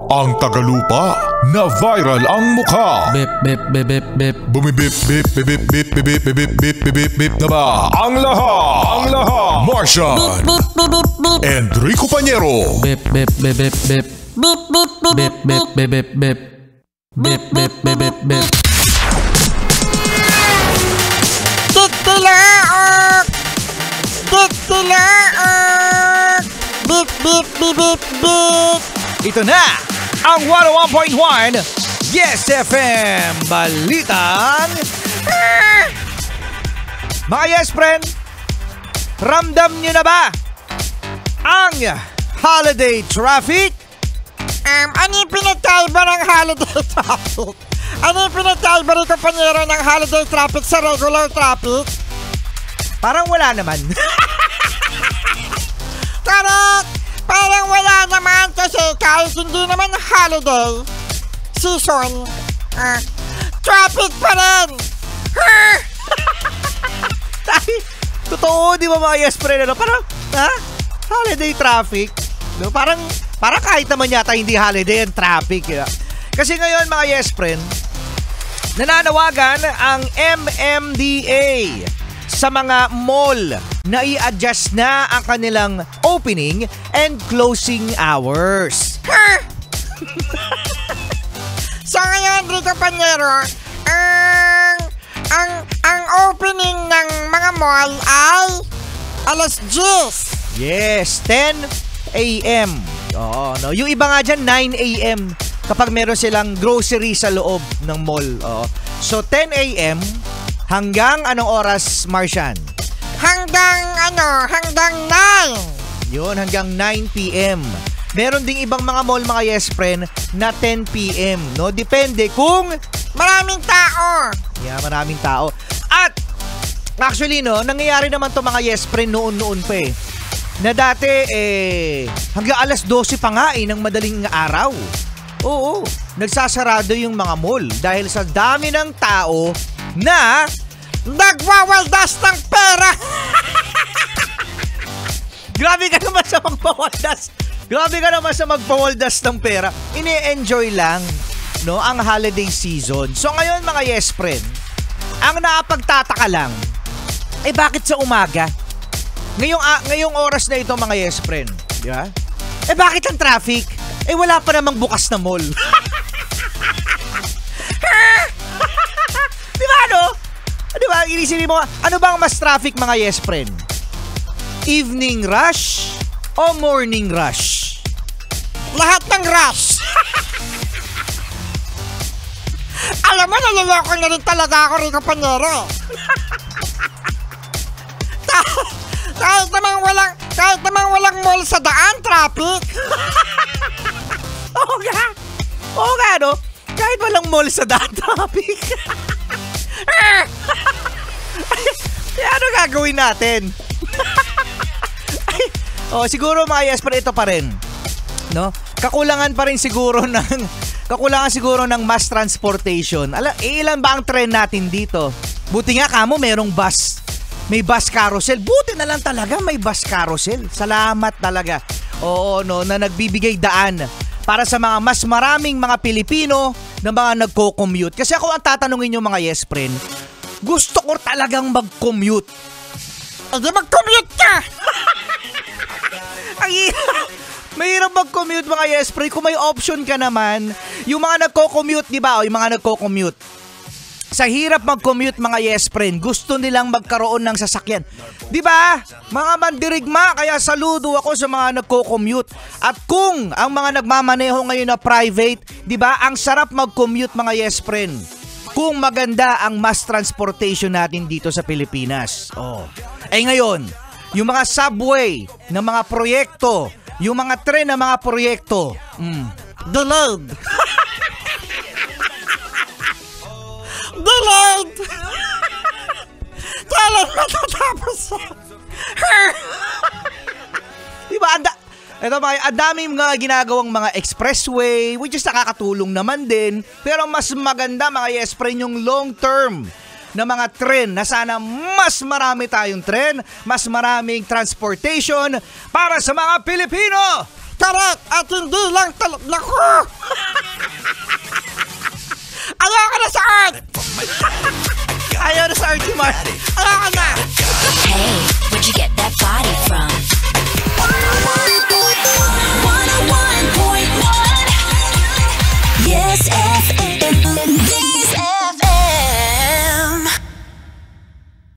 Ang tagalupa na viral ang mukha. Bip, bip, bip, bip, bip. Bumibip, bip, bip, bip, bip, bip, bip, bip, bip, bip, bip na ba? Ang lahat! Martian! Enrico Pañero! Bip, bip, bip, bip, bip. Bip, bip, bip, bip, bip, bip, bip. Bip, bip, bip, bip, bip. Titilaok! Titilaok! Bip, bip, bip, bip, bip. Ito na ang 101.1 Yes FM Balitan. Mga Yes Friend, ramdam nyo na ba ang holiday traffic? Ano yung pinagkaiba ng holiday traffic? Ano yung pinagkaiba rin Pañero ng holiday traffic sa regular traffic? Parang wala naman. Correct! Parang wala naman kasi kahit hindi naman holiday season, traffic pa rin! Totoo, di ba mga Yes Friend? Ano? Parang, holiday traffic? No? Parang kahit naman yata hindi holiday ang traffic. Kasi ngayon mga Yes Friend, nananawagan ang MMDA sa mga mall na i-adjust na ang kanilang opening and closing hours. So ngayon dito Pañero, ang opening ng mga mall ay alas 10. Yes, 10 a.m. Oo, no. Yung iba nga dyan, 9 a.m. kapag meron silang grocery sa loob ng mall. Oo. So 10 a.m. hanggang anong oras, Martian? Hanggang 9. Yun, hanggang 9 p.m. Meron ding ibang mga mall, mga Yes Friend, na 10 p.m. No? Depende kung maraming tao. Yeah, maraming tao. At actually, no, nangyayari naman to mga Yes Friend noon pa eh. Na dati, hanggang alas 12 pa nga ng madaling araw. Oo, nagsasarado yung mga mall dahil sa dami ng tao na nagwawaldas ng pera. Grabe ka naman sa magpawaldas. Grabe ka naman sa magpawaldas ng pera. Ini-enjoy lang, no, ang holiday season. So ngayon mga Yes Friend, ang nakapagtataka lang, bakit sa umaga? Ngayong oras na ito mga Yes Friend, di ba? Bakit ang traffic? Wala pa namang bukas na mall. Di ba no? Di ba? Inisipin mo, ano bang mas traffic mga Yes Friend? Evening rush o morning rush? Lahat ng rush. Alam mo, naliloko na rin talaga ako rin Pañero. Kahit namang walang mall sa daan, traffic. Oo nga, no? Kahit walang mall sa daan, traffic. Ano gagawin natin? Siguro mga Yes Friend, ito pa rin, no? Kakulangan siguro ng mass transportation. Ilan ba ang tren natin dito? Buti nga kamo merong bus. May bus carousel. Buti na lang talaga may bus carousel. Salamat talaga. Oo, no, na nagbibigay daan para sa mga mas maraming mga Pilipino na mga nagko-commute. Kasi ako ang tatanungin nyo mga Yes Friend, gusto ko talagang mag-commute. Di mag-commute ka! Mahirap mag-commute mga Yes Friend. Kung may option ka naman, yung mga nagko-commute, di ba? O yung mga nagko-commute. Sa hirap mag-commute mga Yes Friend, gusto nilang magkaroon ng sasakyan. Di ba? Mga mandirigma, kaya saludo ako sa mga nagko-commute. At kung ang mga nagmamaneho ngayon na private, di ba? Ang sarap mag-commute mga Yes Friend. Kung maganda ang mass transportation natin dito sa Pilipinas. Ngayon, yung mga subway na mga proyekto, yung mga tren na mga proyekto, delayed. Delayed! Kailan matatapos yan? Diba, ang daming mga ginagawang mga expressway, which is nakakatulong naman din. Pero mas maganda mga Yes Friend yung long term na mga tren na sana mas marami tayong tren, mas maraming transportation para sa mga Pilipino. Correct. At hindi lang talaga. Naku! Ayoko na sa Earth! Ayaw na sa Artie Martin. Ayoko na! Hey, where'd you get that body from? 101.1 Yes,